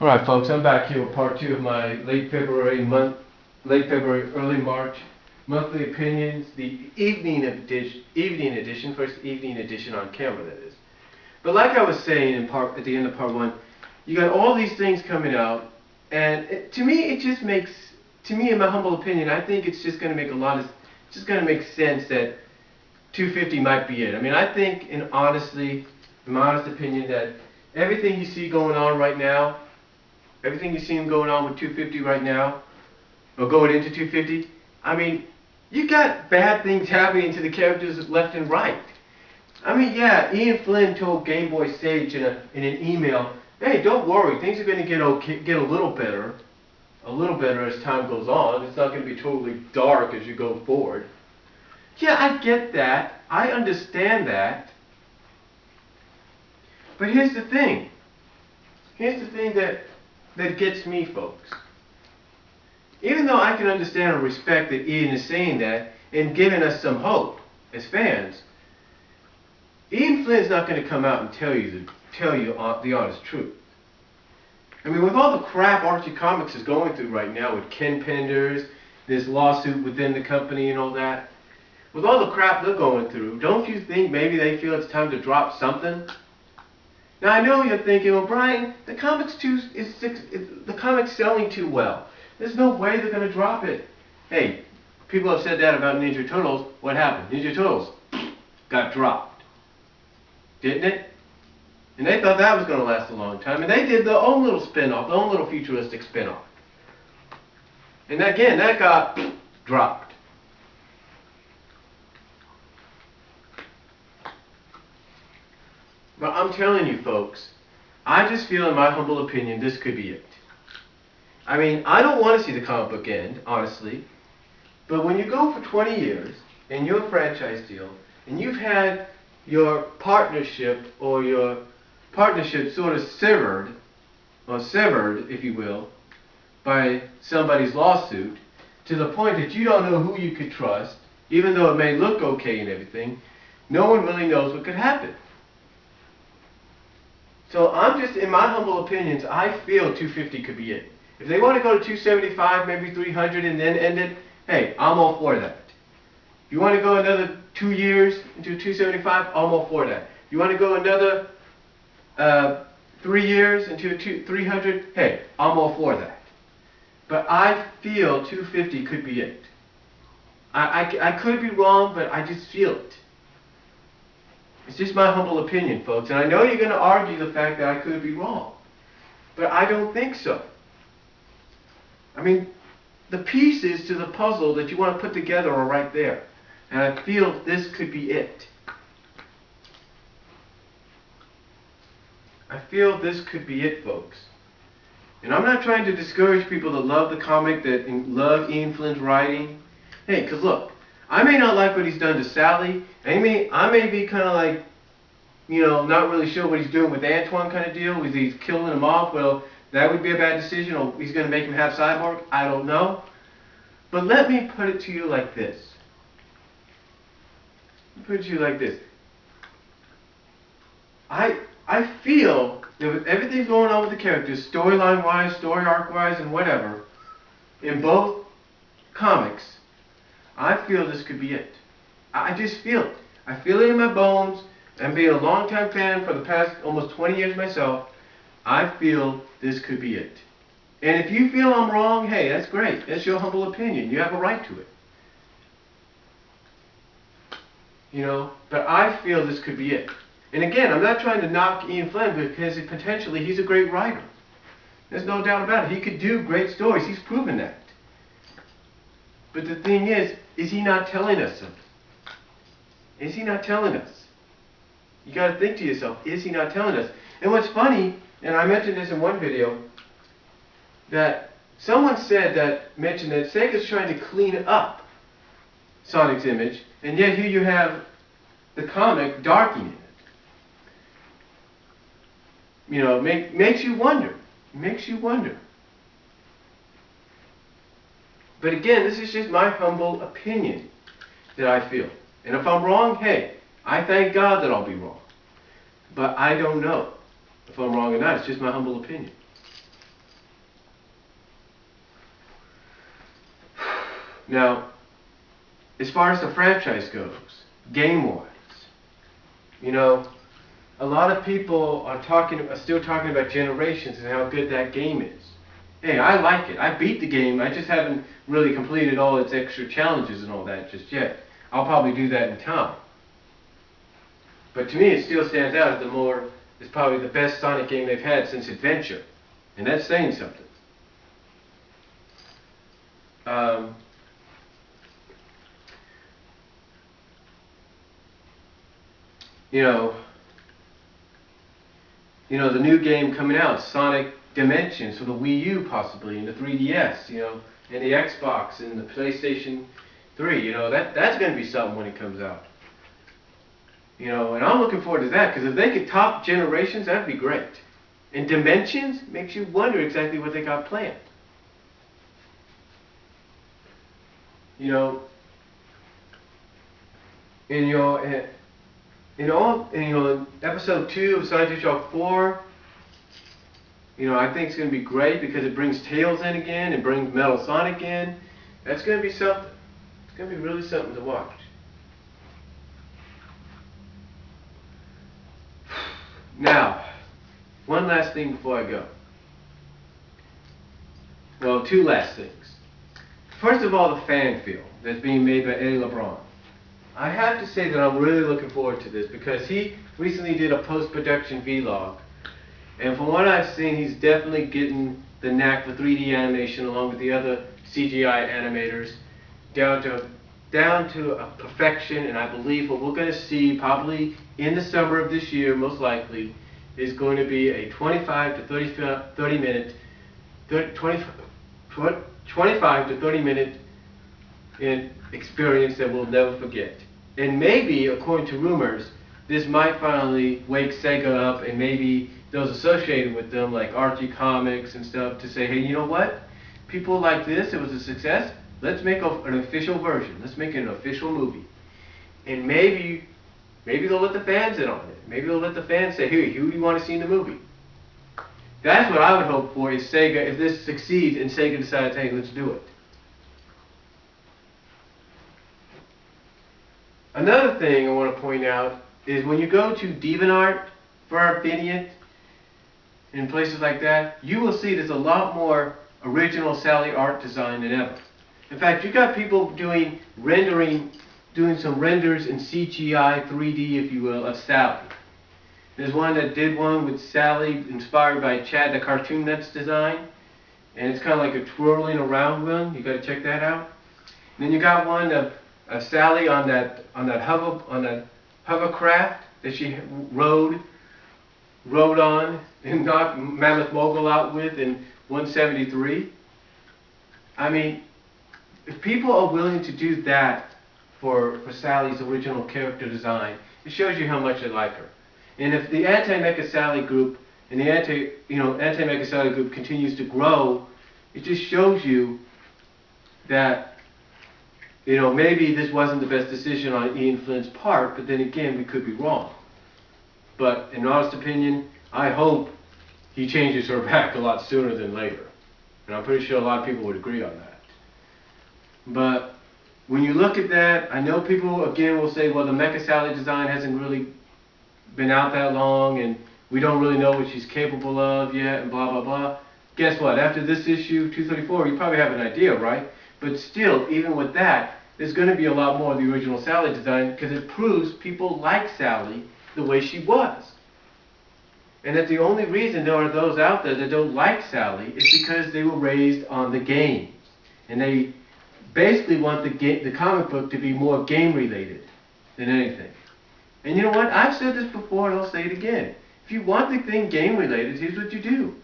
Alright folks, I'm back here with part 2 of my late February, early March monthly opinions, the evening edition, first evening edition on camera that is. But like I was saying at the end of part 1, you got all these things coming out, and to me it just makes, in my humble opinion, I think it's just going to make make sense that 250 might be it. I mean, I think, in my honest opinion, that everything you see going on right now, everything you see going on with 250 right now, or going into 250, I mean, you got bad things happening to the characters left and right. I mean, yeah, Ian Flynn told Game Boy Sage in an email, hey, don't worry, things are going to get a little better as time goes on. It's not going to be totally dark as you go forward. Yeah, I get that. I understand that. But here's the thing. Here's the thing that gets me, folks. Even though I can understand and respect that Ian is saying that and giving us some hope as fans, Ian Flynn's not going to come out and tell you the honest truth. I mean, with all the crap Archie Comics is going through right now with Ken Penders, this lawsuit within the company and all that, with all the crap they're going through, don't you think maybe they feel it's time to drop something? Now I know you're thinking, well, Brian, the comic's selling too well. There's no way they're going to drop it. Hey, people have said that about Ninja Turtles. What happened? Ninja Turtles got dropped, didn't it? And they thought that was going to last a long time, and they did their own little spin-off, their own little futuristic spin-off. And again, that got dropped. But I'm telling you, folks, I just feel, in my humble opinion, this could be it. I mean, I don't want to see the comic book end, honestly. But when you go for 20 years, and you're a franchise deal, and you've had your partnership sort of severed, if you will, by somebody's lawsuit, to the point that you don't know who you could trust, even though it may look okay and everything, no one really knows what could happen. So I'm just, in my humble opinions, I feel 250 could be it. If they want to go to 275, maybe 300 and then end it, hey, I'm all for that. If you want to go another 2 years into 275, I'm all for that. If you want to go another 3 years into 300, hey, I'm all for that. But I feel 250 could be it. I could be wrong, but I just feel it. It's just my humble opinion, folks. And I know you're going to argue the fact that I could be wrong. But I don't think so. I mean, the pieces to the puzzle that you want to put together are right there. And I feel this could be it. I feel this could be it, folks. And I'm not trying to discourage people that love the comic, that love Ian Flynn's writing. Hey, because look, I may not like what he's done to Sally. I may be kind of like, not really sure what he's doing with Antoine kind of deal. Is he's killing him off? Well, that would be a bad decision. Or he's going to make him have Cyborg. I don't know. But let me put it to you like this. I feel that with everything going on with the characters, storyline-wise, story arc-wise, and whatever, in both comics, I feel this could be it. I just feel it. I feel it in my bones. And being a longtime fan for the past almost 20 years myself, I feel this could be it. And if you feel I'm wrong, hey, that's great. That's your humble opinion. You have a right to it. But I feel this could be it. And again, I'm not trying to knock Ian Flynn because potentially he's a great writer. There's no doubt about it. He could do great stories. He's proven that. But the thing is he not telling us something? Is he not telling us? You got to think to yourself, is he not telling us? And what's funny, and I mentioned this in one video, that someone mentioned that Sega's trying to clean up Sonic's image, and yet here you have the comic darkening it. Makes you wonder. Makes you wonder. But again, this is just my humble opinion that I feel. And if I'm wrong, hey, I thank God that I'll be wrong. But I don't know if I'm wrong or not. It's just my humble opinion. Now, as far as the franchise goes, game-wise, you know, a lot of people are still talking about Generations and how good that game is. Hey, I like it. I beat the game. I just haven't really completed all its extra challenges and all that just yet. I'll probably do that in time. But to me, it still stands out as it's probably the best Sonic game they've had since Adventure. And that's saying something. The new game coming out, Sonic Dimensions for the Wii U possibly, and the 3DS, and the Xbox and the PlayStation 3, that's going to be something when it comes out. And I'm looking forward to that, because if they could top Generations, that'd be great. And Dimensions makes you wonder exactly what they got planned. In episode 2 of Sonic the Hedgehog 4, I think it's going to be great because it brings Tails in again and brings Metal Sonic in. That's going to be something. It's going to be really something to watch. Now, one last thing before I go. Well, two last things. First of all, the fan film that's being made by Eddie LeBron. I have to say that I'm really looking forward to this because he recently did a post-production vlog. And from what I've seen, he's definitely getting the knack for 3D animation along with the other CGI animators down to a perfection. And I believe what we're going to see probably in the summer of this year, most likely, is going to be a 25 to 30 minute experience that we'll never forget. And maybe, according to rumors, this might finally wake Sega up and maybe those associated with them, like Archie Comics and stuff, to say, hey, you know what? People like this, it was a success. Let's make an official version. Let's make it an official movie. And maybe they'll let the fans in on it. Maybe they'll let the fans say, hey, who do you want to see in the movie? That's what I would hope for, is Sega, if this succeeds and Sega decides, hey, let's do it. Another thing I want to point out is when you go to DeviantArt for Artvidian and places like that, you will see there's a lot more original Sally art design than ever. In fact, you got people doing some renders in CGI 3D, if you will, of Sally. There's one that did one with Sally inspired by Chad the Cartoon Nuts design, and it's kind of like a twirling around one. You got to check that out. And then you got one of Sally on that hovercraft that she rode on and knocked Mammoth Mogul out with in 173. I mean, if people are willing to do that for Sally's original character design, it shows you how much they like her. And if the Anti-Mecha Sally group and the Anti-Mecha Sally group continues to grow, it just shows you that maybe this wasn't the best decision on Ian Flynn's part, but then again, we could be wrong. But in honest opinion, I hope he changes her back a lot sooner than later. And I'm pretty sure a lot of people would agree on that. But when you look at that, I know people again will say, well, the Mecha Sally design hasn't really been out that long, and we don't really know what she's capable of yet, and blah, blah, blah. Guess what? After this issue, 234, you probably have an idea, right? But still, even with that, there's going to be a lot more of the original Sally design because it proves people like Sally the way she was. And that the only reason there are those out there that don't like Sally is because they were raised on the games. And they basically want the comic book to be more game-related than anything. And you know what? I've said this before and I'll say it again. If you want the thing game-related, here's what you do.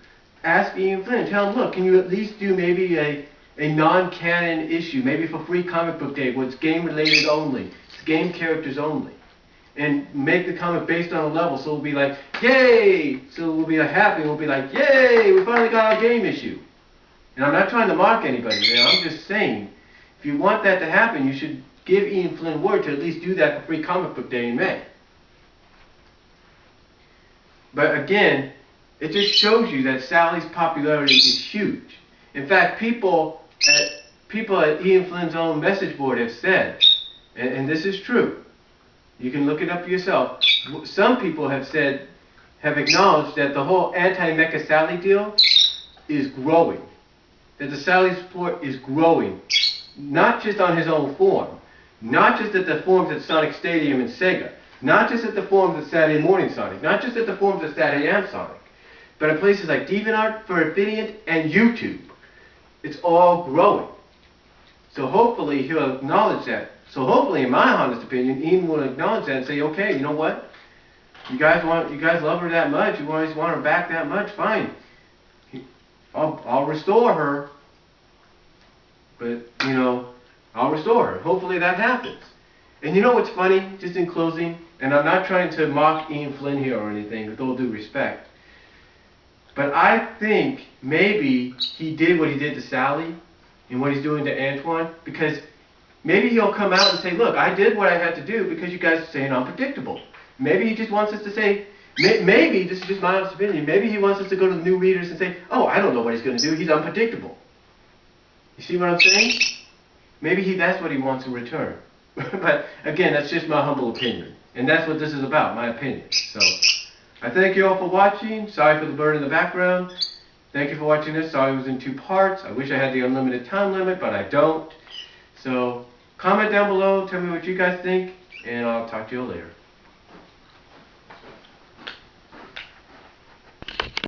Ask Ian Flynn. Tell him, look, can you at least do maybe a non-canon issue, maybe for Free Comic Book Day, where it's game-related only, it's game characters only, and make the comic based on a level, so we'll be like, yay! So we'll be happy, we'll be like, yay! We finally got our game issue. And I'm not trying to mock anybody there, I'm just saying, if you want that to happen, you should give Ian Flynn word to at least do that for Free Comic Book Day in May. But again, it just shows you that Sally's popularity is huge. In fact, people people at Ian Flynn's own message board have said, and this is true, you can look it up yourself, some people have said, have acknowledged that the whole anti-Mecca Sally deal is growing. That the Sally support is growing, not just on his own forum, not just at the forums at Sonic Stadium and Sega, not just at the forums at Saturday Morning Sonic, not just at the forums at Saturday AM Sonic, but at places like DeviantArt, Perfidiant, and YouTube. It's all growing. So hopefully he'll acknowledge that. So hopefully, in my honest opinion, Ian will acknowledge that and say, okay, you know what? You guys love her that much, you always want her back that much, fine. I'll restore her. But, you know, I'll restore her. Hopefully that happens. And you know what's funny, just in closing, and I'm not trying to mock Ian Flynn here or anything, with all due respect, but I think maybe he did what he did to Sally and what he's doing to Antoine, because maybe he'll come out and say, look, I did what I had to do because you guys are saying I'm predictable. Maybe he just wants us to say, maybe, this is just my honest opinion, maybe he wants us to go to the new readers and say, oh, I don't know what he's going to do, he's unpredictable. You see what I'm saying? Maybe that's what he wants in return. But again, that's just my humble opinion. And that's what this is about, my opinion. So, I thank you all for watching. Sorry for the bird in the background. Thank you for watching this. Sorry it was in 2 parts. I wish I had the unlimited time limit, but I don't. So, comment down below, tell me what you guys think, and I'll talk to you later.